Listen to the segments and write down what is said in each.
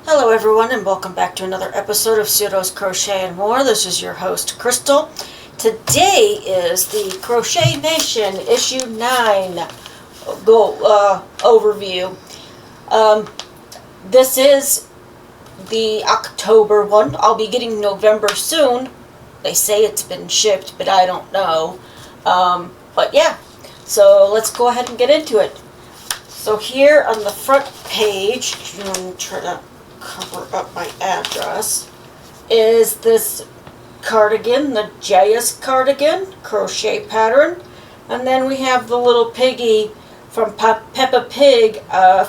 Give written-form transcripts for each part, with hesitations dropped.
Hello everyone and welcome back to another episode of Pseudo's Crochet and More. This is your host Crystal. Today is the Crochet Nation issue 9 overview. This is the October one. I'll be getting November soon. They say it's been shipped, but I don't know. But yeah, so let's go ahead and get into it. So here on the front page, I'm going to try to cover up my address, is this cardigan, the Jayus cardigan, crochet pattern. And then we have the little piggy from Peppa Pig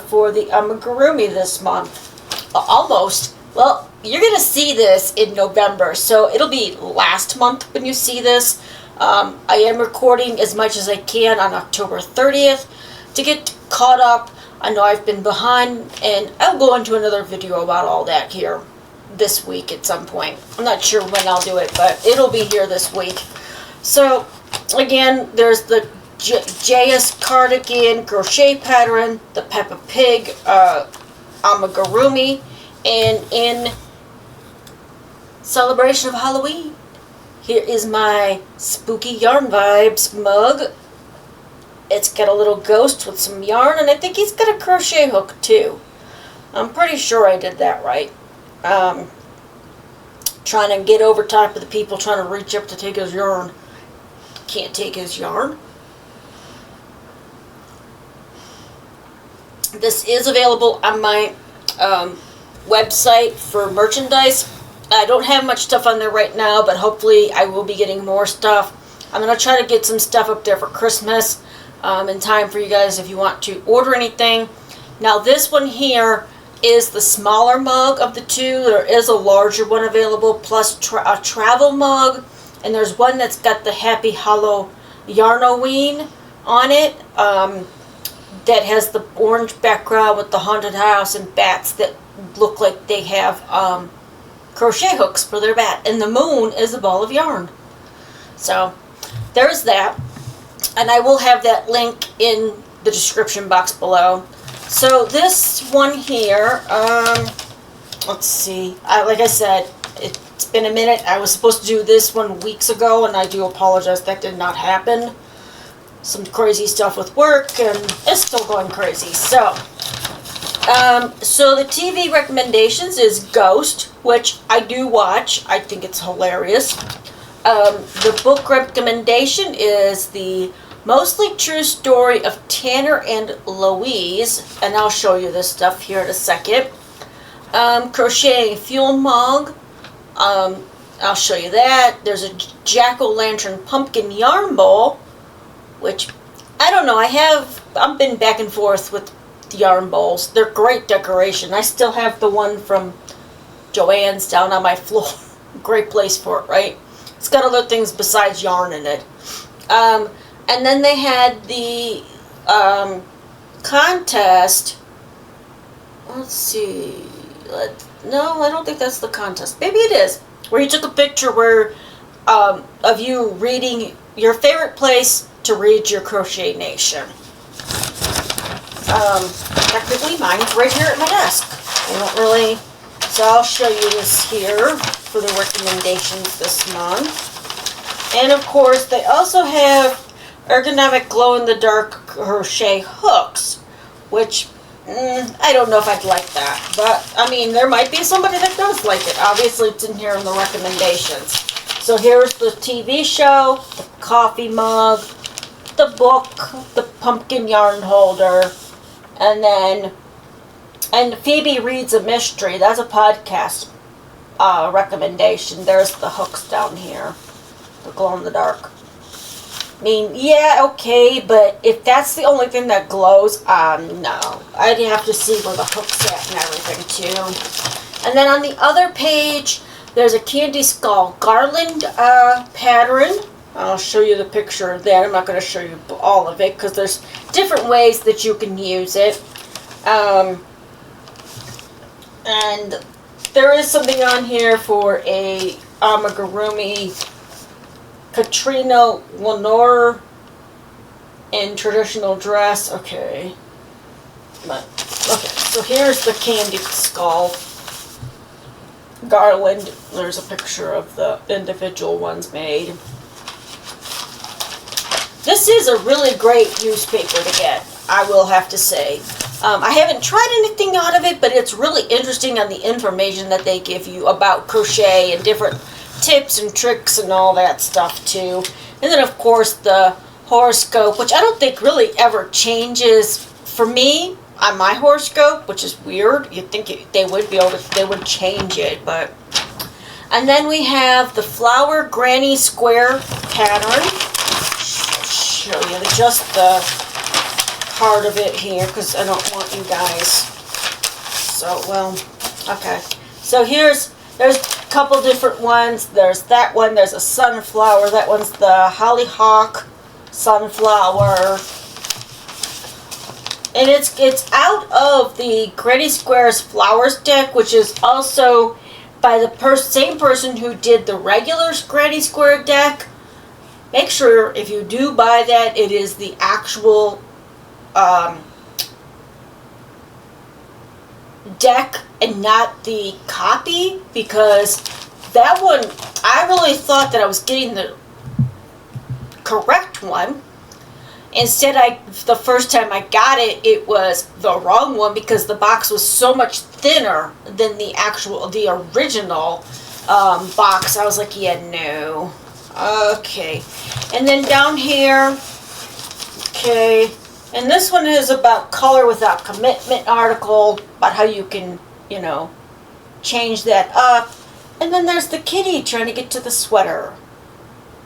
for the amigurumi this month. Almost. Well, you're going to see this in November, so it'll be last month when you see this. I am recording as much as I can on October 30th to get caught up. I know I've been behind, and I'll go into another video about all that here this week at some point. I'm not sure when I'll do it, but it'll be here this week. So, again, there's the Jayus cardigan crochet pattern, the Peppa Pig amigurumi, and in celebration of Halloween, here is my Spooky Yarn Vibes mug. It's got a little ghost with some yarn, and I think he's got a crochet hook too. I'm pretty sure I did that right. Trying to get over top of the people trying to reach up to take his yarn. Can't take his yarn. This is available on my website for merchandise. I don't have much stuff on there right now, but hopefully I will be getting more stuff. I'm going to try to get some stuff up there for Christmas. In time for you guys if you want to order anything. Now this one here is the smaller mug of the two. There is a larger one available, plus a travel mug, and there's one that's got the Happy Hollow Yarnoween on it, that has the orange background with the haunted house and bats that look like they have crochet hooks for their bat, and the moon is a ball of yarn. So there's that. And I will have that link in the description box below. So this one here, let's see. Like I said, it's been a minute. I was supposed to do this one weeks ago, and I do apologize. That did not happen. Some crazy stuff with work, and it's still going crazy. So the TV recommendations is Ghost, which I do watch. I think it's hilarious. The book recommendation is the Mostly True Story of Tanner and Louise, and I'll show you this stuff here in a second. Crocheting Fuel Mug, I'll show you that. There's a Jack-o'-lantern pumpkin yarn bowl, which, I don't know, I've been back and forth with yarn bowls. They're great decoration. I still have the one from Joann's down on my floor. Great place for it, right? It's got other things besides yarn in it. And then they had the contest. Let's see. No, I don't think that's the contest. Maybe it is. Where you took a picture of you reading your favorite place to read your Crochet Nation. Technically, mine's right here at my desk. I don't really... So I'll show you this here for the recommendations this month. And of course, they also have ergonomic glow-in-the-dark crochet hooks, which I don't know if I'd like that. But, I mean, there might be somebody that does like it. Obviously, it's in here in the recommendations. So here's the TV show, the coffee mug, the book, the pumpkin yarn holder, and Phoebe Reads a Mystery. That's a podcast recommendation. There's the hooks down here. The glow-in-the-dark. I mean, yeah, okay, but if that's the only thing that glows, no. I'd have to see where the hook's at and everything, too. And then on the other page, there's a Candy Skull Garland pattern. I'll show you the picture of that. I'm not going to show you all of it, because there's different ways that you can use it. And there is something on here for a amigurumi Katrina Lenore in traditional dress. Okay. Okay, so here's the Candy Skull garland. There's a picture of the individual ones made. This is a really great newspaper to get, I will have to say. I haven't tried anything out of it, but it's really interesting on the information that they give you about crochet and different tips and tricks and all that stuff too. And then of course the horoscope, which I don't think really ever changes for me on my horoscope, which is weird. You'd think they would be able to, they would change it, but. And then we have the flower granny square pattern. I'll show you just the part of it here because I don't want you guys. So, well, okay. So there's a couple different ones. There's that one, there's a sunflower. That one's the hollyhock sunflower. And it's out of the Granny Squares Flowers deck, which is also by the same person who did the regular Granny Square deck. Make sure if you do buy that, it is the actual deck and not the copy, because that one, I really thought that I was getting the correct one. Instead, the first time I got it, it was the wrong one because the box was so much thinner than the original box. I was like, yeah, no. Okay. And then down here, okay, and this one is about color without commitment article, about how you can, you know, change that up. And then there's the kitty trying to get to the sweater.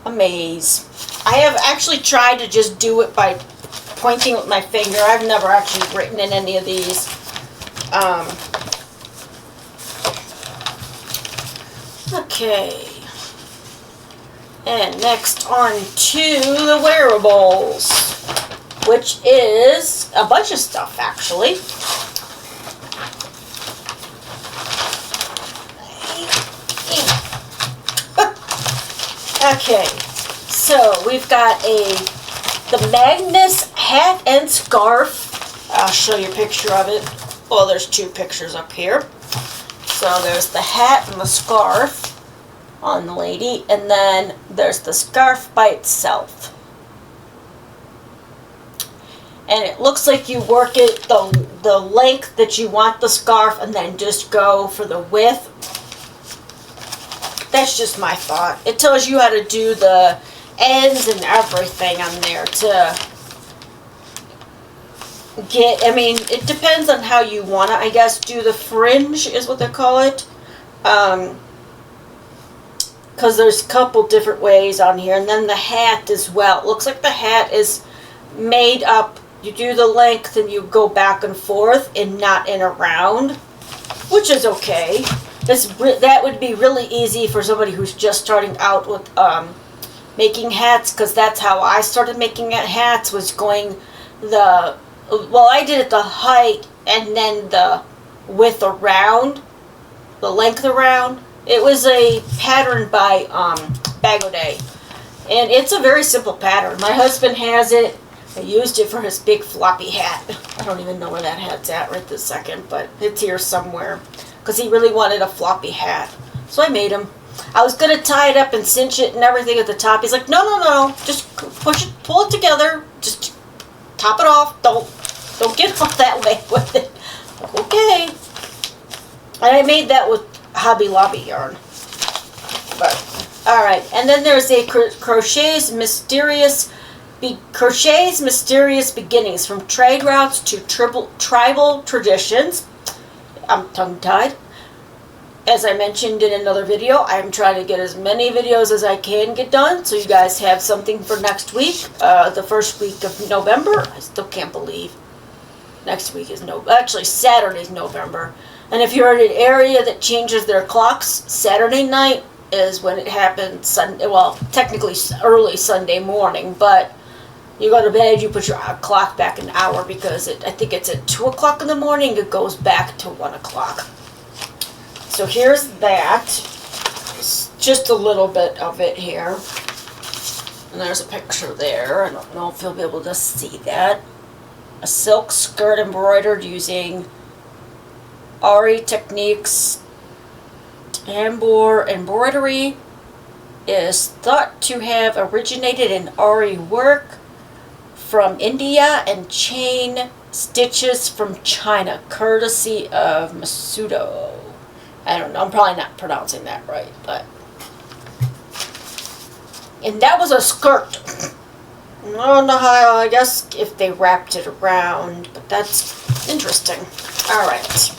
A maze. I have actually tried to just do it by pointing with my finger. I've never actually written in any of these. Okay. And next on to the wearables, which is a bunch of stuff actually. Okay, so we've got the Magnus hat and scarf. I'll show you a picture of it. Well, there's two pictures up here. So there's the hat and the scarf on the lady, and then there's the scarf by itself. And it looks like you work it the length that you want the scarf and then just go for the width. That's just my thought. It tells you how to do the ends and everything on there to get, I mean, it depends on how you want to, I guess, do the fringe is what they call it. Because there's a couple different ways on here. And then the hat as well. It looks like the hat is made up. You do the length and you go back and forth and not in a round, which is okay. That would be really easy for somebody who's just starting out with making hats, because that's how I started making hats, was going well, I did it the height and then the width around, the length around. It was a pattern by Bagoday, and it's a very simple pattern. My husband has it. I used it for his big floppy hat. I don't even know where that hat's at right this second, but it's here somewhere. Because he really wanted a floppy hat. So I made him. I was going to tie it up and cinch it and everything at the top. He's like, no, no, no. Just push it, pull it together. Just top it off. Don't get off that way with it. Like, okay. And I made that with Hobby Lobby yarn. But, alright. And then there's a Crochet's Mysterious Beginnings, from trade routes to tribal traditions. I'm tongue-tied. As I mentioned in another video, I'm trying to get as many videos as I can get done, so you guys have something for next week, the first week of November. I still can't believe next week is actually Saturday's November. And if you're in an area that changes their clocks, Saturday night is when it happens. Sunday, well, technically early Sunday morning, but you go to bed, you put your clock back an hour, because I think it's at 2 o'clock in the morning, it goes back to 1 o'clock. So here's that. It's just a little bit of it here. And there's a picture there. I don't know if you'll be able to see that. A silk skirt embroidered using Ari Techniques embroidery is thought to have originated in Ari work from India and chain stitches from China, courtesy of Masudo. I don't know, I'm probably not pronouncing that right, but. And that was a skirt. I don't know how, I guess if they wrapped it around, but that's interesting. Alright.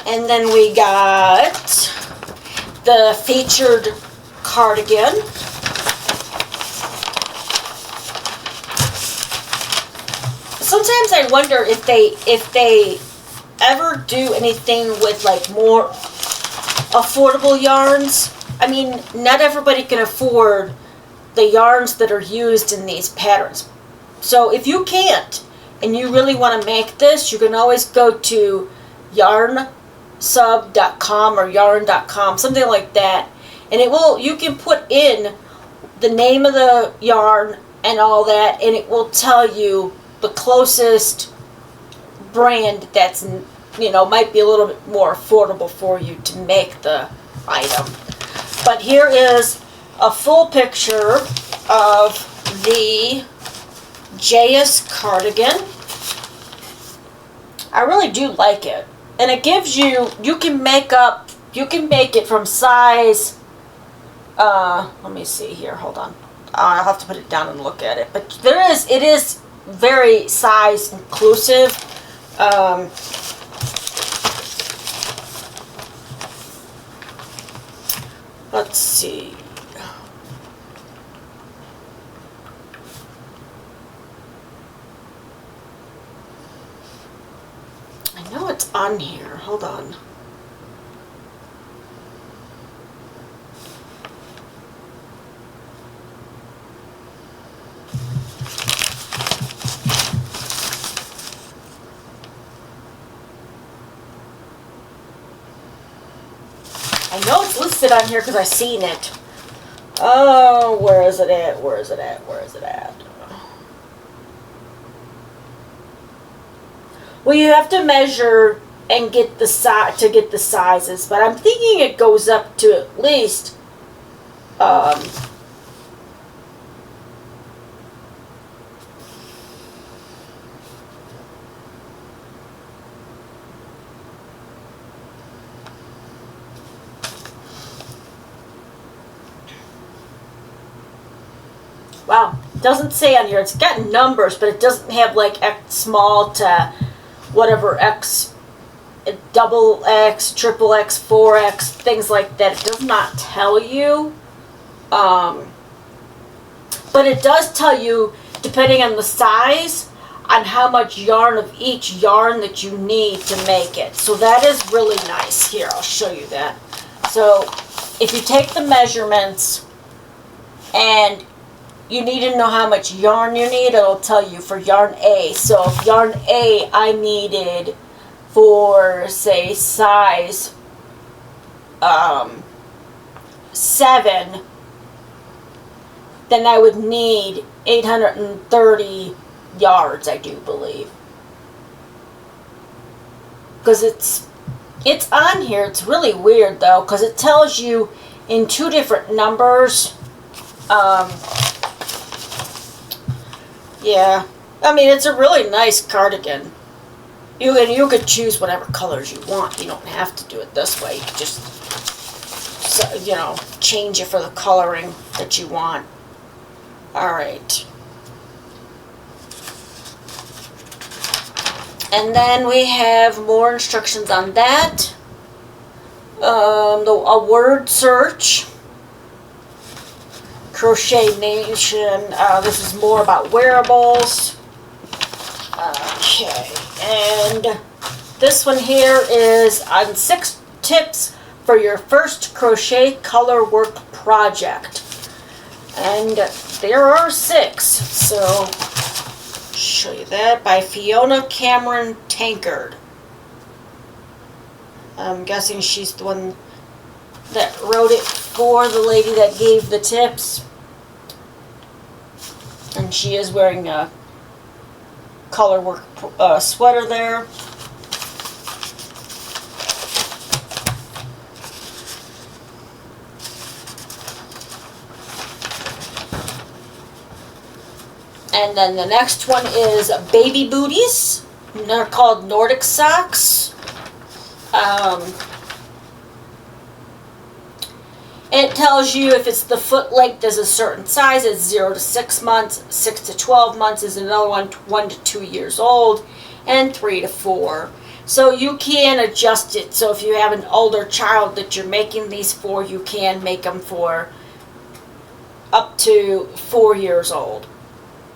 And then we got the featured cardigan. Sometimes I wonder if they ever do anything with like more affordable yarns. I mean, not everybody can afford the yarns that are used in these patterns. So if you can't and you really want to make this, you can always go to yarnsub.com or yarn.com, something like that, and you can put in the name of the yarn and all that, and it will tell you the closest brand that's, might be a little bit more affordable for you to make the item. But here is a full picture of the JS cardigan. I really do like it. And it gives you can make it from size, let me see here, hold on. I'll have to put it down and look at it. But it is very size inclusive. Let's see. I know it's on here. Hold on. I know it's listed on here because I've seen it. Oh, where is it at? Where is it at? Where is it at? Well, you have to measure and get the sizes, but I'm thinking it goes up to at least wow, it doesn't say on here. It's got numbers, but it doesn't have like X small to whatever X, double X, triple X, 4X, things like that. It does not tell you. But it does tell you, depending on the size, on how much yarn of each yarn that you need to make it. So that is really nice. Here, I'll show you that. So if you take the measurements and you need to know how much yarn you need, it'll tell you for yarn A. So if yarn A I needed for, say, size 7, then I would need 830 yards, I do believe. Because it's on here. It's really weird though, because it tells you in 2 different numbers. Yeah, I mean, it's a really nice cardigan. You could choose whatever colors you want. You don't have to do it this way. You could just, change it for the coloring that you want. All right. And then we have more instructions on that. A word search. Crochet Nation. This is more about wearables. Okay, and this one here is on 6 tips for your first crochet color work project. And there are 6, so show you that, by Fiona Cameron Tankard. I'm guessing she's the one that wrote it for the lady that gave the tips. And she is wearing a color work sweater there. And then the next one is baby booties. They're called Nordic socks. It tells you if it's the foot length is a certain size, it's 0 to 6 months, 6 to 12 months is another one, 1 to 2 years old, and 3 to 4. So you can adjust it. So if you have an older child that you're making these for, you can make them for up to 4 years old.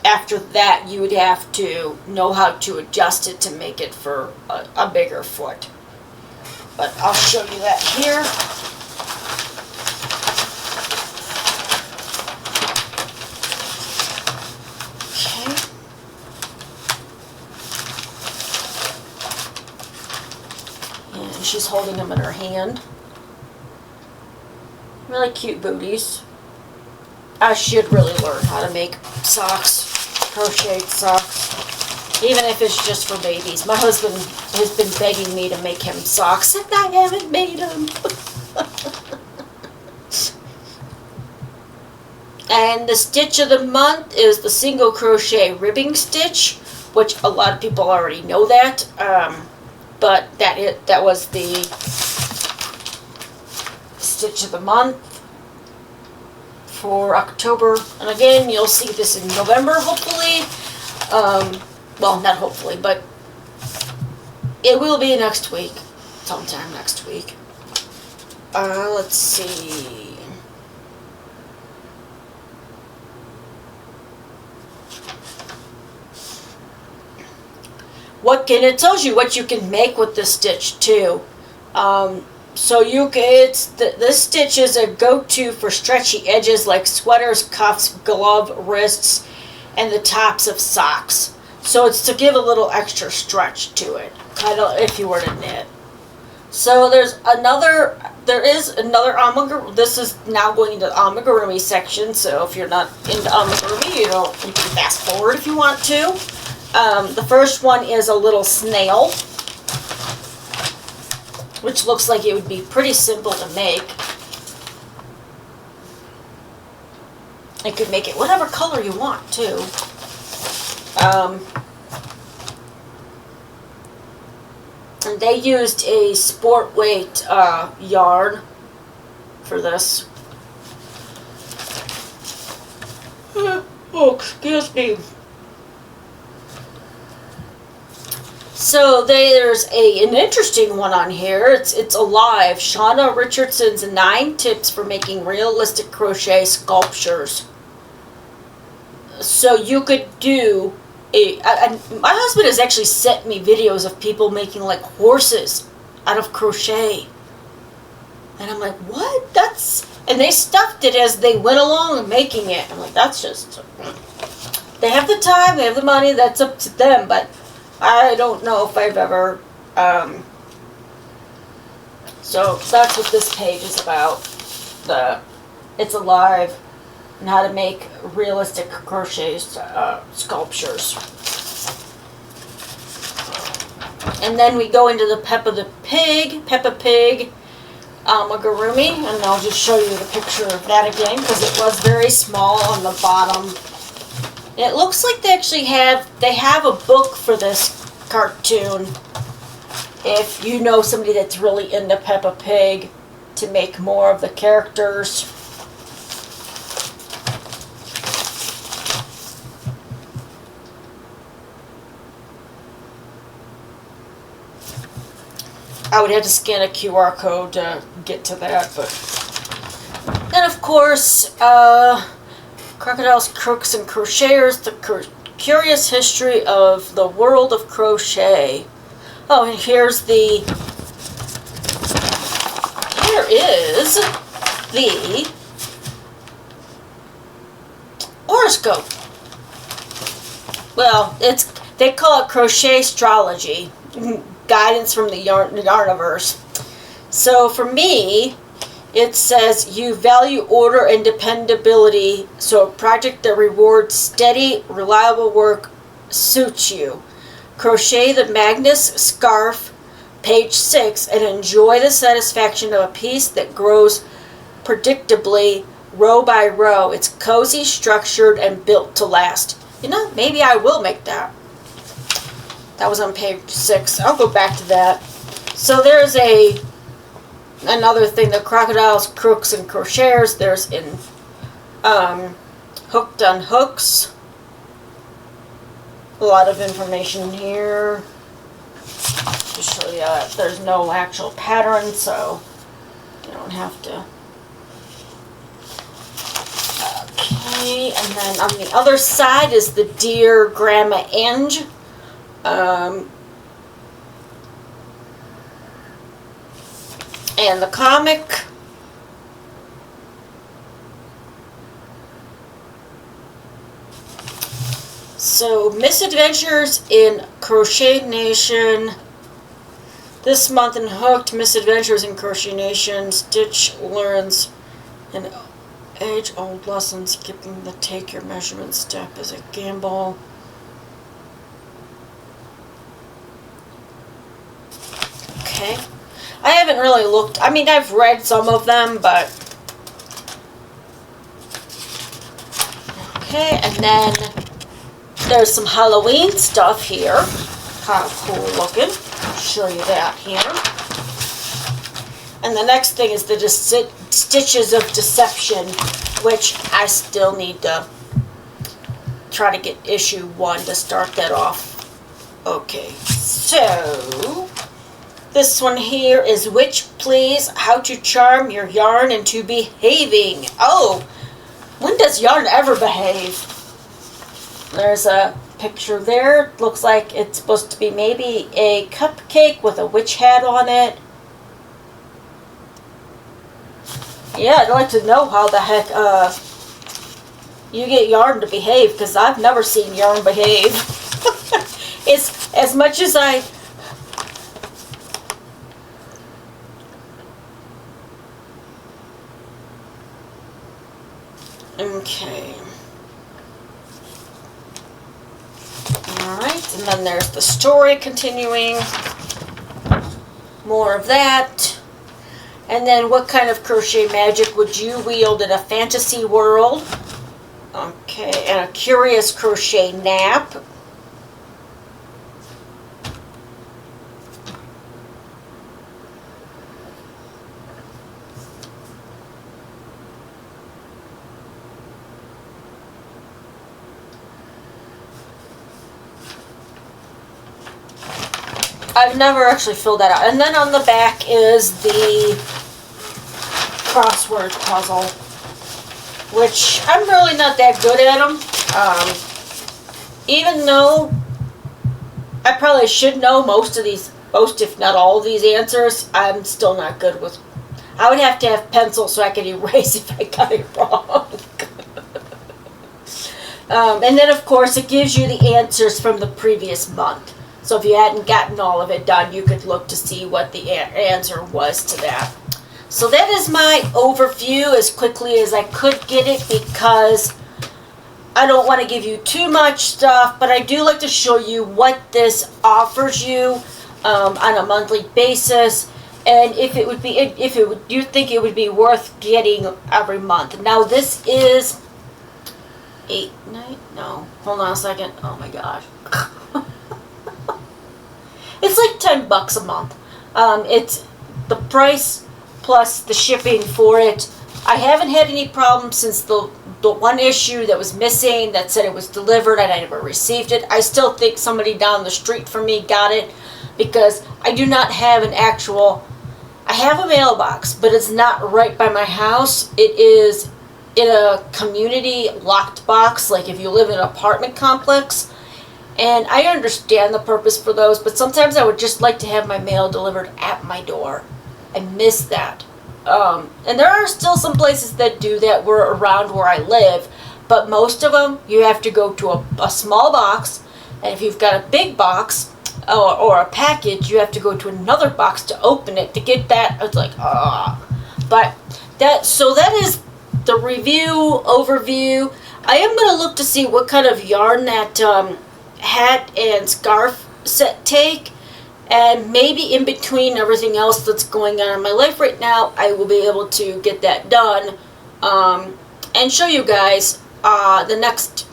After that, you would have to know how to adjust it to make it for a bigger foot. But I'll show you that here. She's holding them in her hand. Really cute booties. I should really learn how to make socks, crocheted socks, even if it's just for babies. My husband has been begging me to make him socks, and I haven't made them. And the stitch of the month is the single crochet ribbing stitch, which a lot of people already know that. But that was the stitch of the month for October. And again, you'll see this in November, hopefully. Well, not hopefully, but it will be next week. Sometime next week. Let's see. It tells you what you can make with this stitch too. So this stitch is a go-to for stretchy edges like sweaters, cuffs, glove, wrists, and the tops of socks. So it's to give a little extra stretch to it, kind of if you were to knit. So there is another amigurumi. This is now going into the amigurumi section. So if you're not into amigurumi, you can fast forward if you want to. The first one is a little snail, which looks like it would be pretty simple to make. You could make it whatever color you want, too. And they used a sport weight yarn for this. Oh, excuse me. So there's an interesting one on here. It's alive. Shauna Richardson's 9 tips for making realistic crochet sculptures. So you could do my husband has actually sent me videos of people making like horses out of crochet. And I'm like, what? And they stuffed it as they went along making it. I'm like, that's just, they have the time, they have the money, that's up to them, but I don't know if I've ever, so that's what this page is about. It's alive, and how to make realistic crochet sculptures. And then we go into the Peppa Pig amigurumi, and I'll just show you the picture of that again, because it was very small on the bottom. It looks like they actually have a book for this cartoon. If you know somebody that's really into Peppa Pig, to make more of the characters. I would have to scan a QR code to get to that, but then of course, Crocodiles, Crooks, and Crocheters, the curious history of the world of crochet. Oh, and here is the horoscope. Well, they call it crochet astrology, guidance from the Yarniverse. So for me, it says you value order and dependability, so a project that rewards steady, reliable work suits you. Crochet the Magnus scarf, page 6, and enjoy the satisfaction of a piece that grows predictably row by row. It's cozy, structured, and built to last. You know, maybe I will make that. That was on page 6. I'll go back to that. So there's another thing, the crocodiles, crooks, and crocheters. There's in Hooked on Hooks. A lot of information here to show you that there's no actual pattern, so you don't have to. Okay, and then on the other side is the Dear Grandma Ange. And the comic. So, Misadventures in Crochet Nation. This month in Hooked, Misadventures in Crochet Nation, Stitch learns an age-old lesson, skipping the take your measurement step is a gamble. Okay. I haven't really looked, I mean, I've read some of them, but... Okay, and then there's some Halloween stuff here. Kind of cool looking. I'll show you that here. And the next thing is the Stitches of Deception, which I still need to try to get issue 1 to start that off. Okay, so this one here is Witch Please, How to Charm Your Yarn into Behaving. Oh, when does yarn ever behave? There's a picture there. Looks like it's supposed to be maybe a cupcake with a witch hat on it. Yeah, I'd like to know how the heck you get yarn to behave, because I've never seen yarn behave. It's as much as I... Okay. Alright, and then there's the story continuing. More of that. And then what kind of crochet magic would you wield in a fantasy world? Okay, and a curious crochet nap. I've never actually filled that out. And then on the back is the crossword puzzle, which I'm really not that good at them. Even though I probably should know most if not all of these answers, I'm still not good with. I would have to have pencil so I could erase if I got it wrong. And then, of course, it gives you the answers from the previous month. So if you hadn't gotten all of it done, you could look to see what the answer was to that. So that is my overview as quickly as I could get it, because I don't want to give you too much stuff, but I do like to show you what this offers you on a monthly basis, and if it would be, you think it would be worth getting every month. Now this is no, hold on a second. Oh my gosh. It's like $10 a month. It's the price plus the shipping for it. I haven't had any problems since the one issue that was missing that said it was delivered and I never received it. I still think somebody down the street from me got it, because I do not have an actual... I have a mailbox, but it's not right by my house. It is in a community locked box, like if you live in an apartment complex. And I understand the purpose for those, but sometimes I would just like to have my mail delivered at my door. I miss that. And there are still some places that do that around where I live, but most of them you have to go to a small box, and if you've got a big box or a package, you have to go to another box to open it to get that. It's like, but that is the review overview. I am going to look to see what kind of yarn that hat and scarf set take, and maybe in between everything else that's going on in my life right now, I will be able to get that done and show you guys the next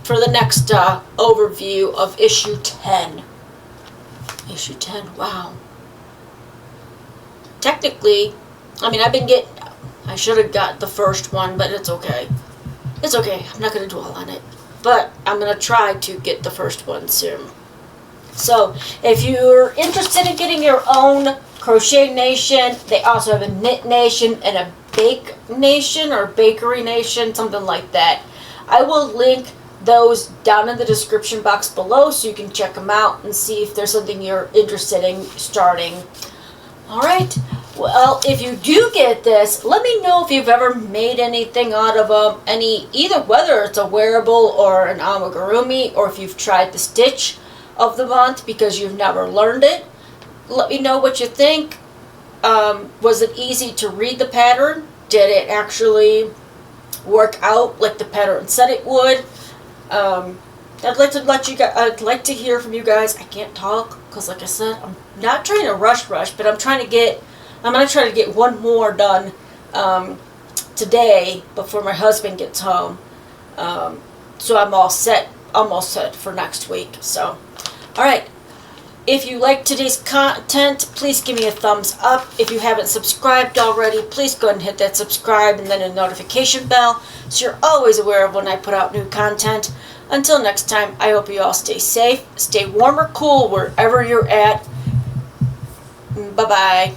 for the next overview of issue 10. Issue 10, wow. Technically, I mean, I should have got the first one, but it's okay. It's okay, I'm not going to dwell on it. But I'm going to try to get the first one soon. So, if you're interested in getting your own Crochet Nation, they also have a Knit Nation and a Bake Nation or Bakery Nation, something like that. I will link those down in the description box below so you can check them out and see if there's something you're interested in starting. Alright, well, if you do get this, let me know if you've ever made anything out of either whether it's a wearable or an amigurumi, or if you've tried the stitch of the month because you've never learned it. Let me know what you think. Was it easy to read the pattern? Did it actually work out like the pattern said it would? I'd like to hear from you guys. I can't talk because, like I said, I'm not trying to rush, but I'm going to try to get one more done today before my husband gets home. So I'm almost set for next week. So, alright. If you like today's content, please give me a thumbs up. If you haven't subscribed already, please go ahead and hit that subscribe and then a notification bell so you're always aware of when I put out new content. Until next time, I hope you all stay safe, stay warm or cool wherever you're at. Bye-bye.